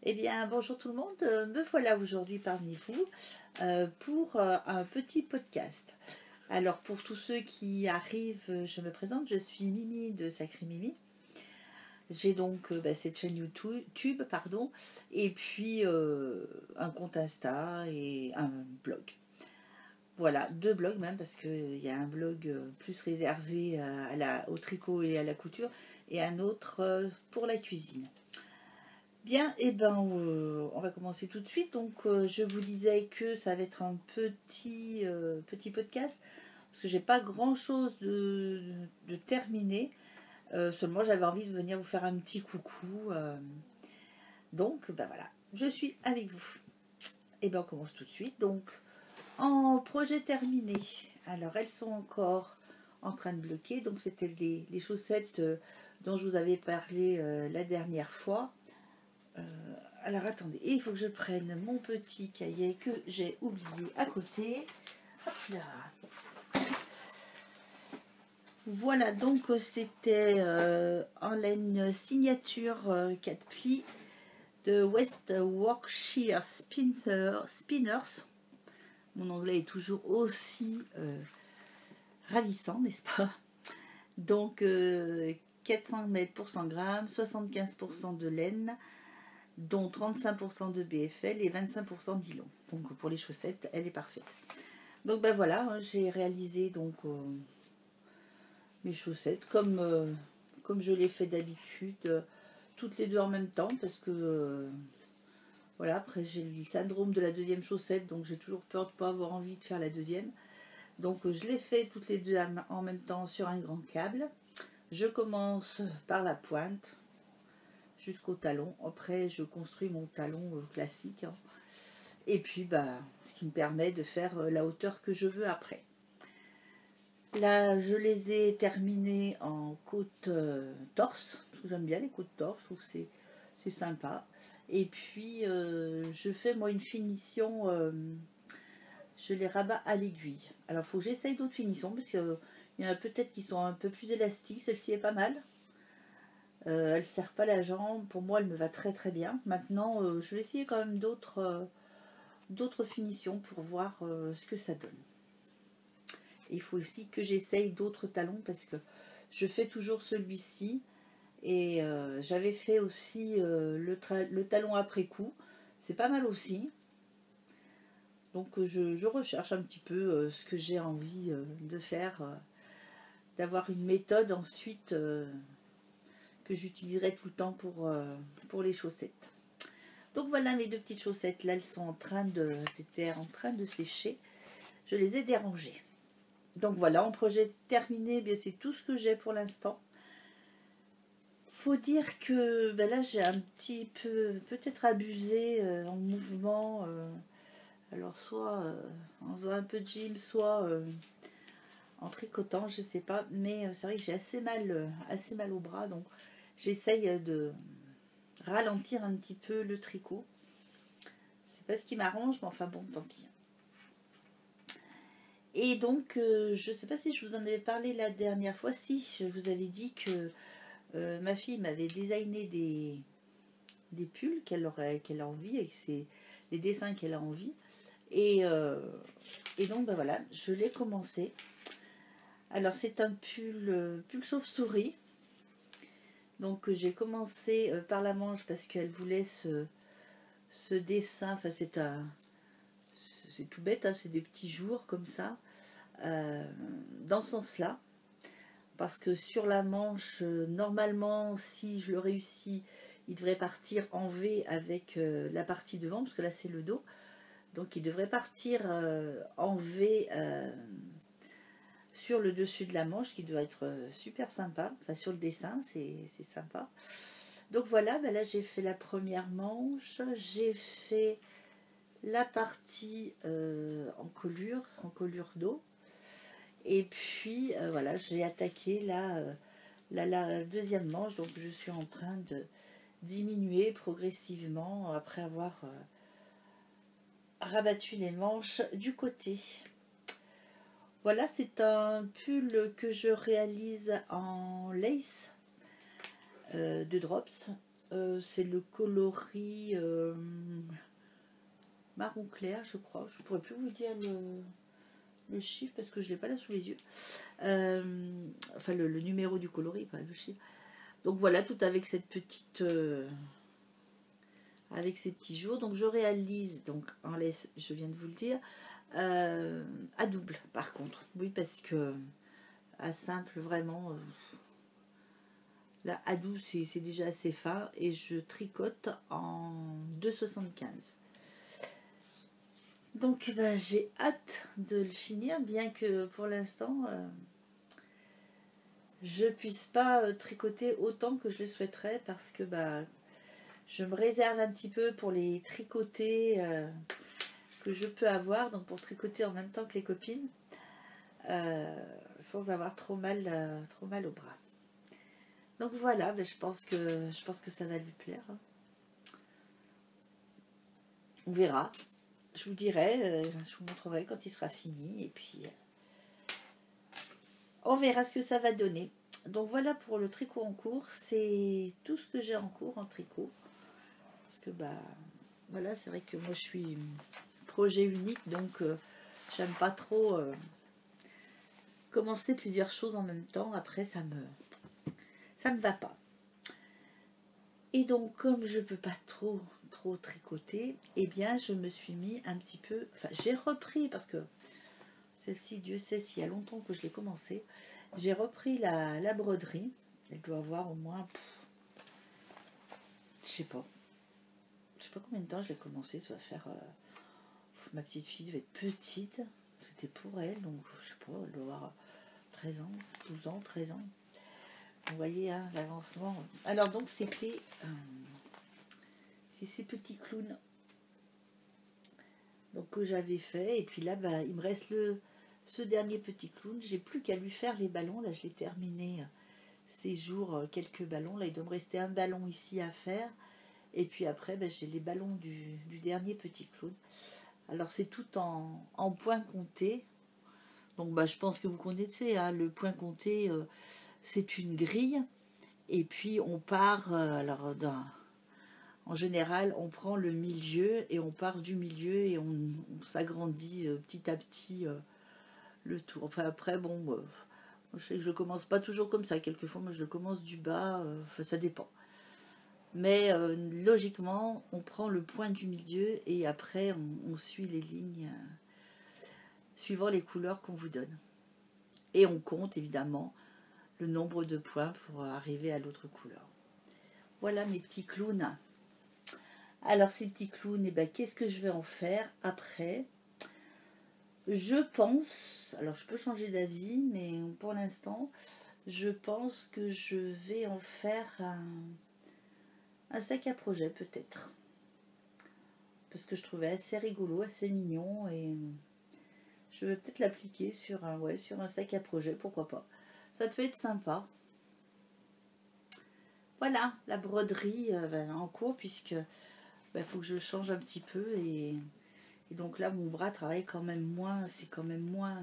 Eh bien, bonjour tout le monde, me voilà aujourd'hui parmi vous pour un petit podcast. Alors, pour tous ceux qui arrivent, je me présente, je suis Mimi de Sacré Mimi. J'ai donc cette chaîne YouTube, pardon, et puis un compte Insta et un blog. Voilà, deux blogs même, parce qu'il y a un blog plus réservé au tricot et à la couture, et un autre pour la cuisine. Bien, et on va commencer tout de suite. Donc, je vous disais que ça va être un petit podcast parce que j'ai pas grand chose de terminé. Seulement, j'avais envie de venir vous faire un petit coucou. Donc, ben voilà, je suis avec vous. Et on commence tout de suite. Donc, en projet terminé. Alors, elles sont encore en train de bloquer. Donc, c'était les chaussettes dont je vous avais parlé la dernière fois. Alors attendez, il faut que je prenne mon petit cahier que j'ai oublié à côté. Hop là. Voilà, donc c'était en laine signature 4 plis de West Yorkshire Spinners. Mon anglais est toujours aussi ravissant, n'est-ce pas? Donc 400 mètres pour 100 grammes, 75% de laine, dont 35% de BFL et 25% de nylon. Donc pour les chaussettes, elle est parfaite. Donc ben voilà, j'ai réalisé donc mes chaussettes comme je l'ai fait d'habitude, toutes les deux en même temps, parce que voilà, après j'ai le syndrome de la deuxième chaussette, donc j'ai toujours peur de ne pas avoir envie de faire la deuxième. Donc je les fais toutes les deux en même temps sur un grand câble. Je commence par la pointe jusqu'au talon. Après, je construis mon talon classique. Hein. Et puis, ce qui me permet de faire la hauteur que je veux après. Là, je les ai terminés en côte torse. Parce que j'aime bien les côtes torse. Je trouve que c'est sympa. Et puis, je fais moi une finition. Je les rabats à l'aiguille. Alors, il faut que j'essaye d'autres finitions. Parce qu'il y en a peut-être qui sont un peu plus élastiques. Celle-ci est pas mal. Elle ne serre pas la jambe, pour moi elle me va très très bien. Maintenant je vais essayer quand même d'autres finitions pour voir ce que ça donne. Et il faut aussi que j'essaye d'autres talons parce que je fais toujours celui-ci et j'avais fait aussi le talon après coup, c'est pas mal aussi. Donc je recherche un petit peu ce que j'ai envie de faire, d'avoir une méthode ensuite que j'utiliserai tout le temps pour les chaussettes. Donc voilà mes deux petites chaussettes. Là, elles sont c'était en train de sécher. Je les ai dérangées. Donc voilà, en projet terminé, bien c'est tout ce que j'ai pour l'instant. Faut dire que là, j'ai un petit peu peut-être abusé en mouvement. Alors soit en faisant un peu de gym, soit en tricotant, je sais pas. Mais c'est vrai que j'ai assez mal au bras, donc j'essaye de ralentir un petit peu le tricot. C'est pas ce qui m'arrange, mais enfin bon, tant pis. Et donc, je sais pas si je vous en avais parlé la dernière fois. Si, je vous avais dit que ma fille m'avait designé des pulls qu'elle a envie, avec les dessins qu'elle a envie. Et donc, voilà, je l'ai commencé. Alors, c'est un pull chauve-souris. Donc, j'ai commencé par la manche parce qu'elle voulait ce dessin. Enfin, c'est tout bête, hein, c'est des petits jours comme ça, dans ce sens-là. Parce que sur la manche, normalement, si je le réussis, il devrait partir en V avec la partie devant, parce que là c'est le dos. Donc il devrait partir en V sur le dessus de la manche, qui doit être super sympa. Enfin, sur le dessin, c'est sympa. Donc voilà, là j'ai fait la première manche, j'ai fait la partie en colure d'eau. Et puis voilà, j'ai attaqué la deuxième manche, donc je suis en train de diminuer progressivement après avoir rabattu les manches du côté. Voilà, c'est un pull que je réalise en lace de Drops. C'est le coloris marron clair, je crois. Je pourrais plus vous dire le chiffre parce que je l'ai pas là sous les yeux. Enfin, le numéro du coloris, pas le chiffre. Donc voilà, tout avec cette petite... avec ces petits jours. Donc je réalise, donc en laisse, je viens de vous le dire, à double par contre. Oui, parce que à simple, vraiment... là, à double, c'est déjà assez fin. Et je tricote en 2,75. Donc bah, j'ai hâte de le finir, bien que pour l'instant je puisse pas tricoter autant que je le souhaiterais, parce que bah, je me réserve un petit peu pour les tricoter que je peux avoir, donc pour tricoter en même temps que les copines, sans avoir trop mal au bras. Donc voilà, bah, je pense que ça va lui plaire. On verra. Je vous dirai, je vous montrerai quand il sera fini, et puis on verra ce que ça va donner. Donc voilà pour le tricot en cours, c'est tout ce que j'ai en cours en tricot. Parce que bah voilà, c'est vrai que moi je suis projet unique, donc j'aime pas trop commencer plusieurs choses en même temps. Après ça me va pas. Et donc comme je peux pas trop tricoter, eh bien je me suis mis un petit peu, enfin j'ai repris, parce que celle-ci, Dieu sait s'il y a longtemps que je l'ai commencé, j'ai repris la broderie. Elle doit avoir au moins, je sais pas combien de temps je l'ai commencé. Ça va faire, ma petite fille devait être petite, c'était pour elle, donc je sais pas, elle doit avoir 13 ans, 12 ans, 13 ans. Vous voyez hein, l'avancement. Alors donc c'était c'est ces petits clowns donc que j'avais fait, et puis là bah, il me reste ce dernier petit clown. J'ai plus qu'à lui faire les ballons. Là je l'ai terminé ces jours, quelques ballons. Là il doit me rester un ballon ici à faire, et puis après bah, j'ai les ballons du dernier petit clown. Alors c'est tout en points comptés. Donc bah, je pense que vous connaissez hein, le point compté, c'est une grille, et puis on part alors en général on prend le milieu et on part du milieu et on s'agrandit petit à petit le tour. Enfin après bon, je sais que je commence pas toujours comme ça, quelquefois moi je commence du bas, ça dépend. Mais logiquement on prend le point du milieu et après on suit les lignes suivant les couleurs qu'on vous donne. Et on compte évidemment le nombre de points pour arriver à l'autre couleur. Voilà mes petits clowns. Alors ces petits clowns, eh ben, qu'est-ce que je vais en faire après? Je pense, alors je peux changer d'avis, mais pour l'instant, je pense que je vais en faire un sac à projet peut-être. Parce que je trouvais assez rigolo, assez mignon, et je vais peut-être l'appliquer sur un sac à projet, pourquoi pas. Ça peut être sympa. Voilà, la broderie en cours, puisque faut que je change un petit peu, et donc là mon bras travaille quand même moins, c'est quand même moins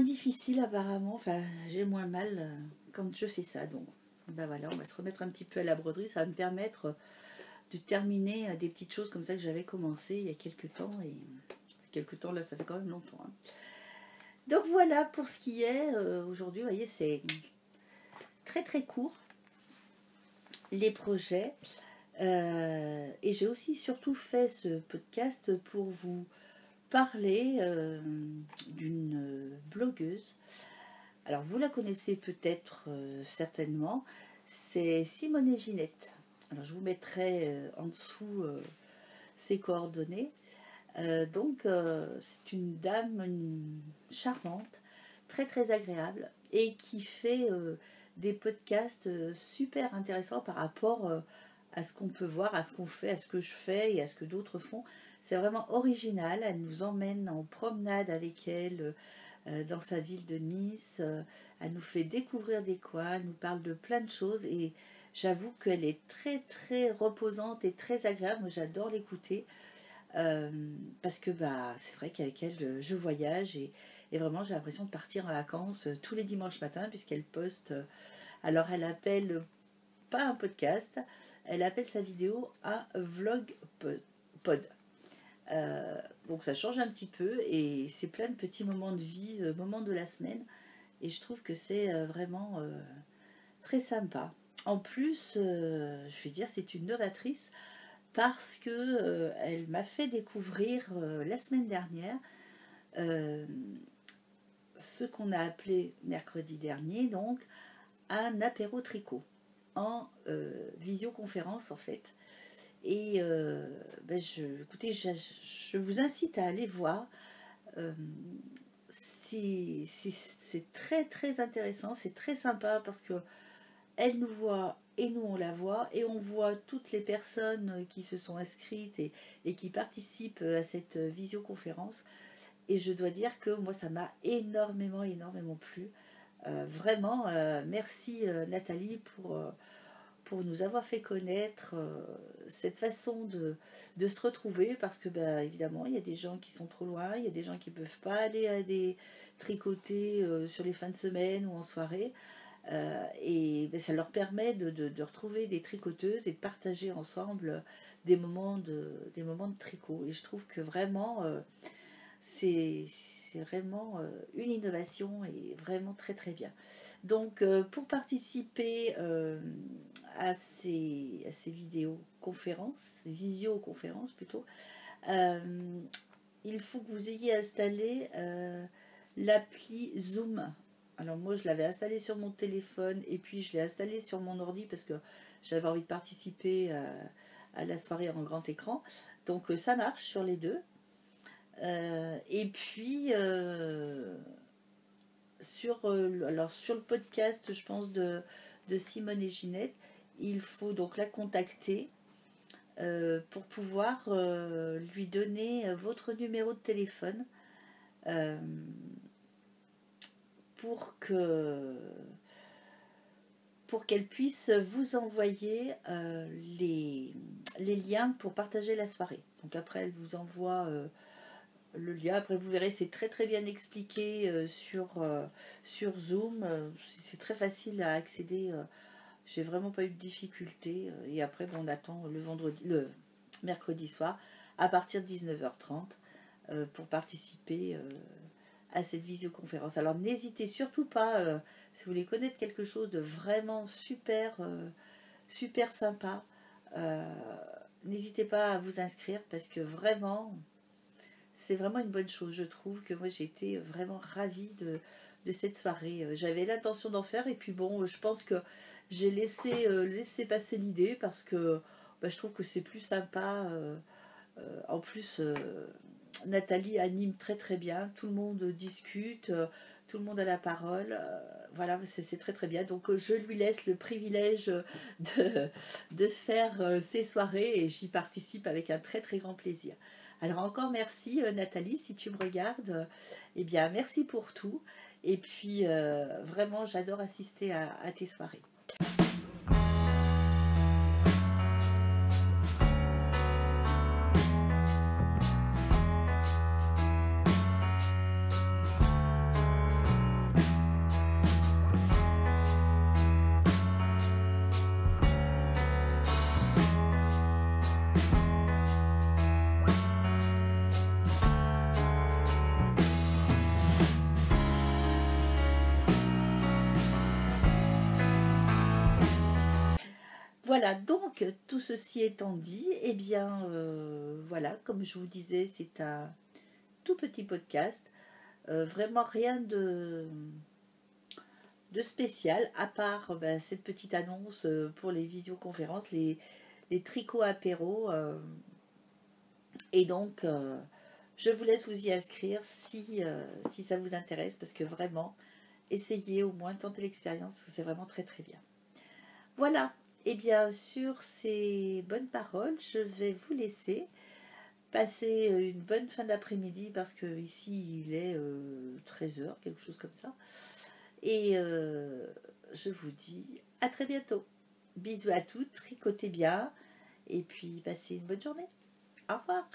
difficile apparemment, enfin j'ai moins mal quand je fais ça. Donc voilà, on va se remettre un petit peu à la broderie, ça va me permettre de terminer des petites choses comme ça que j'avais commencé il y a quelques temps, et quelques temps là ça fait quand même longtemps hein. Donc voilà pour ce qui est aujourd'hui. Vous voyez, c'est très court les projets. Et j'ai aussi surtout fait ce podcast pour vous parler d'une blogueuse. Alors vous la connaissez peut-être certainement, c'est Simone Ginette. Alors je vous mettrai en dessous ses coordonnées. Donc c'est une dame charmante, très agréable, et qui fait des podcasts super intéressants par rapport à ce qu'on peut voir, à ce qu'on fait, à ce que je fais et à ce que d'autres font. C'est vraiment original. Elle nous emmène en promenade avec elle dans sa ville de Nice. Elle nous fait découvrir des coins, elle nous parle de plein de choses, et j'avoue qu'elle est très reposante et très agréable. Moi j'adore l'écouter parce que c'est vrai qu'avec elle je voyage, et vraiment j'ai l'impression de partir en vacances tous les dimanches matins, puisqu'elle poste. Alors elle appelle pas un podcast. Elle appelle sa vidéo un vlog pod. Donc ça change un petit peu et c'est plein de petits moments de vie, moments de la semaine. Et je trouve que c'est vraiment très sympa. En plus, je vais dire, c'est une novatrice parce que elle m'a fait découvrir la semaine dernière ce qu'on a appelé mercredi dernier, donc un apéro tricot en visioconférence en fait. Et écoutez, je vous incite à aller voir. C'est très très intéressant, c'est très sympa parce que elle nous voit et nous on la voit et on voit toutes les personnes qui se sont inscrites et qui participent à cette visioconférence. Et je dois dire que moi ça m'a énormément plu. Vraiment, merci Nathalie pour nous avoir fait connaître cette façon de se retrouver parce que évidemment il y a des gens qui sont trop loin, il y a des gens qui ne peuvent pas aller à des tricoter sur les fins de semaine ou en soirée et ça leur permet de retrouver des tricoteuses et de partager ensemble des moments de tricot et je trouve que vraiment c'est vraiment une innovation et vraiment très très bien. Donc pour participer à ces visioconférences plutôt, il faut que vous ayez installé l'appli Zoom. Alors moi je l'avais installé sur mon téléphone et puis je l'ai installé sur mon ordi parce que j'avais envie de participer à la soirée en grand écran. Donc ça marche sur les deux. Et puis sur le podcast, je pense, de Simone et Ginette, il faut donc la contacter pour pouvoir lui donner votre numéro de téléphone pour qu'elle puisse vous envoyer les liens pour partager la soirée. Donc après, elle vous envoie le lien. Après, vous verrez, c'est très très bien expliqué sur Zoom. C'est très facile à accéder. J'ai vraiment pas eu de difficulté. Et après, on attend le mercredi soir à partir de 19h30 pour participer à cette visioconférence. Alors n'hésitez surtout pas, si vous voulez connaître quelque chose de vraiment super, super sympa, n'hésitez pas à vous inscrire parce que vraiment, c'est vraiment une bonne chose. Je trouve que moi j'ai été vraiment ravie de cette soirée. J'avais l'intention d'en faire et puis bon, je pense que j'ai laissé passer l'idée parce que je trouve que c'est plus sympa. En plus, Nathalie anime très très bien, tout le monde discute, tout le monde a la parole, voilà, c'est très très bien. Donc je lui laisse le privilège de faire ces soirées et j'y participe avec un très très grand plaisir. Alors encore merci Nathalie, si tu me regardes, eh bien merci pour tout. Et puis vraiment j'adore assister à tes soirées. Voilà, donc tout ceci étant dit, eh bien voilà, comme je vous disais, c'est un tout petit podcast, vraiment rien de spécial, à part cette petite annonce pour les visioconférences, les tricots apéros, et donc je vous laisse vous y inscrire si ça vous intéresse, parce que vraiment, essayez au moins, tentez l'expérience, parce que c'est vraiment très très bien. Voilà. Et bien sur ces bonnes paroles, je vais vous laisser passer une bonne fin d'après-midi parce que ici il est 13h, quelque chose comme ça. Et je vous dis à très bientôt. Bisous à toutes, tricotez bien et puis passez une bonne journée. Au revoir.